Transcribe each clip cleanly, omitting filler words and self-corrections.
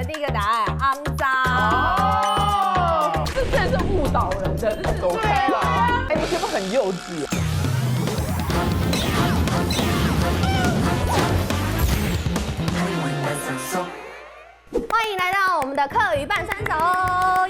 第一个答案，肮脏。哦，这真的是误导人的，这是走开了。哎，你是不是很幼稚？欢迎来到我们的课语半三熟。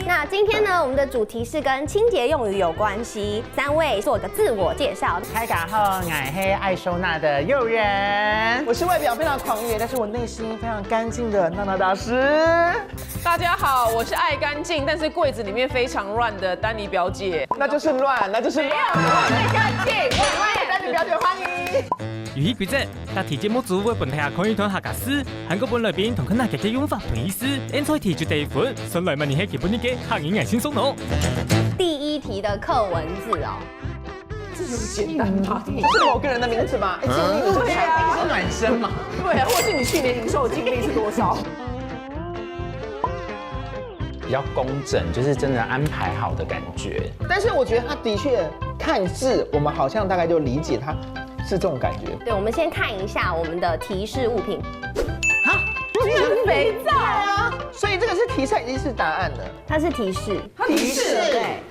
那今天呢，我们的主题是跟清洁用语有关系。3位做个自我介绍。开卡后矮黑爱收纳的诱人，我是外表非常狂野，但是我内心非常干净的娜娜大师。大家好，我是爱干净，但是柜子里面非常乱的丹妮表姐。那就是乱，那就是乱。爱干净，丹妮表姐欢迎。游戲規則：答題節目組會本下可以同下格斯，韓國本裏邊同佢那嘅嘅用法同意思，因此題絕對款，順來問你係基本啲嘅客語輕鬆腦。第一題的課文字哦，这有简单吗？是某个人的名字吗？哎，对啊，是暖身嘛？对啊，或是你去年营收的净利是多少？比较工整，就是真的安排好的感觉。但是我觉得他的确看字，我们好像大概就理解他是这种感觉。对，我们先看一下我们的提示物品。是肥皂啊，所以这个是题材已经是答案了。它是提示，提示对。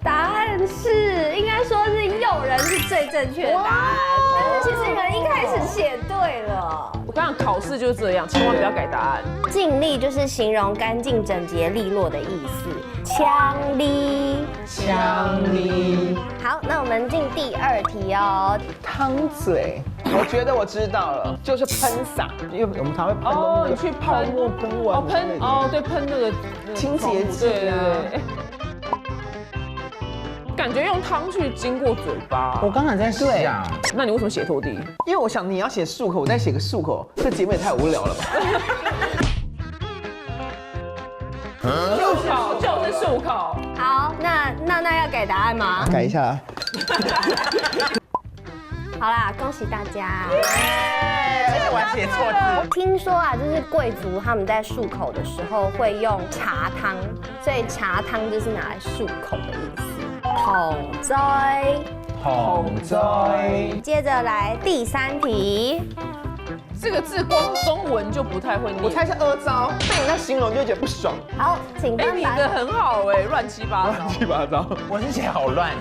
答案是，应该说是诱人是最正确的答案，但是其实你们一开始写对了。我刚刚考试就是这样，千万不要改答案。净利就是形容干净、整洁、利落的意思。强力，香梨好，那我们进第2题哦。汤嘴，我觉得我知道了，就是喷洒，因为我们常会喷哦，你去泡沫喷完哦，喷哦，对，喷那个清洁剂对对啊。对。感觉用汤去经过嘴巴。我刚才在想，那你为什么写拖地？因为我想你要写漱口，我再写个漱口，这节目也太无聊了吧？漱口就是漱口。好，那要改答案吗？改一下。好啦，恭喜大家。而且我还写错字。听说啊，就是贵族他们在漱口的时候会用茶汤，所以茶汤就是拿来漱口的意思。洪灾，洪灾。接着来第3题。这个字光中文就不太会念。我猜是阿糟，被你那形容就会觉得不爽。好，请哎，翻版。你的很好哎，乱七八糟。乱七八糟，我是写好乱。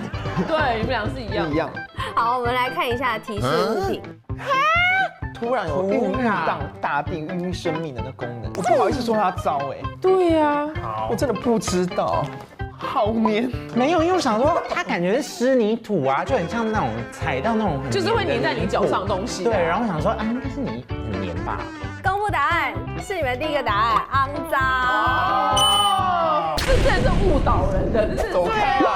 对，你们俩是一样。一样。好，我们来看一下提示物品。突然有孕育到大地、孕育生命的那功能，我不好意思说它糟哎。对呀，好我，真的不知道。好黏，没有，因为我想说，它感觉是湿泥土啊，就很像那种踩到那种很就是会粘在你脚上的东西。对，然后我想说，啊，应该是泥很黏吧。公布答案是你们第一个答案，肮脏。哦，这真的是误导人的，这是走开了。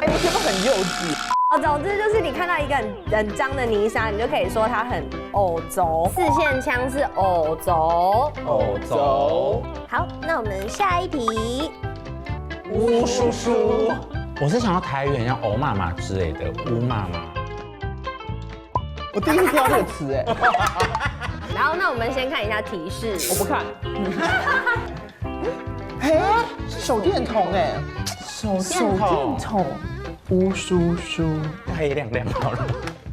哎，你是不是很幼稚？总之就是你看到一个很脏的泥沙，你就可以说它很偶轴。4线枪是偶轴。哦，走。好，那我们下一题。乌叔叔，我是想要台语，像欧妈妈之类的，乌妈妈。我第一次听到这个词哎。然后，那我们先看一下提示。我不看。哎，是手电筒哎，手电筒，乌叔叔，黑亮亮好了，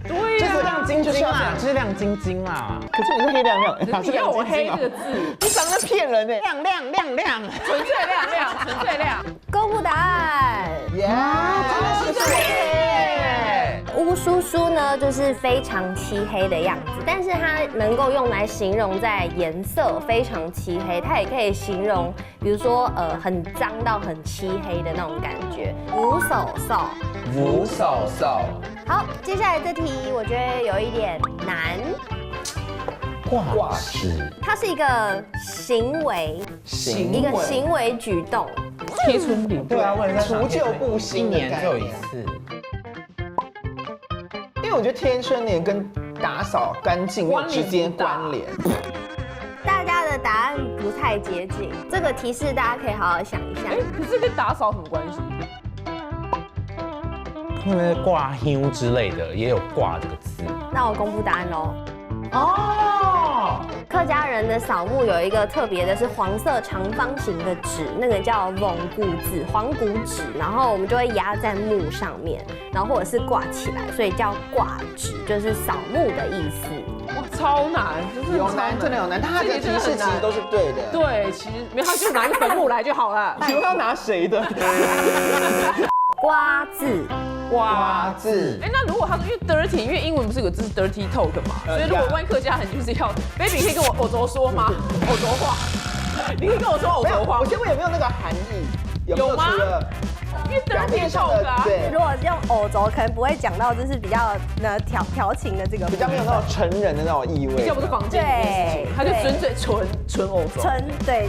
对呀，就是亮晶晶啦，就是亮晶晶啦。可是你是黑亮亮，哪是你要我黑啊这个字，你长得骗人哎。亮亮亮亮，纯粹亮亮，纯粹亮。公布答案。耶，真的是对。乌叔叔呢，就是非常漆黑的样子，但是它能够用来形容在颜色非常漆黑，它也可以形容，比如说很脏到很漆黑的那种感觉。无手手。吴嫂嫂，好，接下来这题我觉得有一点难，挂齿，它是一个行为，一个行为举动。贴春联。对啊，我也在想除旧布一新的年只有一概念。次。因为我觉得贴春联跟打扫干净有直接关联。大家的答案不太接近，这个提示大家可以好好想一下。哎，可是跟打扫什么关系？会不会挂香之类的，也有挂这个字。那我公布答案喽。哦，客家人的扫墓有一个特别的是黄色长方形的纸，那个叫蒙古纸、黄骨纸，然后我们就会压在墓上面，然后或者是挂起来，所以叫挂纸，就是扫墓的意思。哇，超难，就是有难，真的有难。他的提示其实都是对的。对，其实没有，他就拿一个本木来就好了。请问要拿谁的？瓜字，瓜字。哎，那如果他说因为 dirty， 因为英文不是有个字是 dirty talk 嘛，所以如果万一客家人就是要 baby 可以跟我偶轴说吗？偶轴话，你可以跟我说偶轴话。我先问有没有那个含义？有吗？因为 dirty talk 啊，对，如果用偶轴，可能不会讲到就是比较调情的这个，比较没有那种成人的那种意味。比较不是房间里面的事情，他就纯偶轴。对。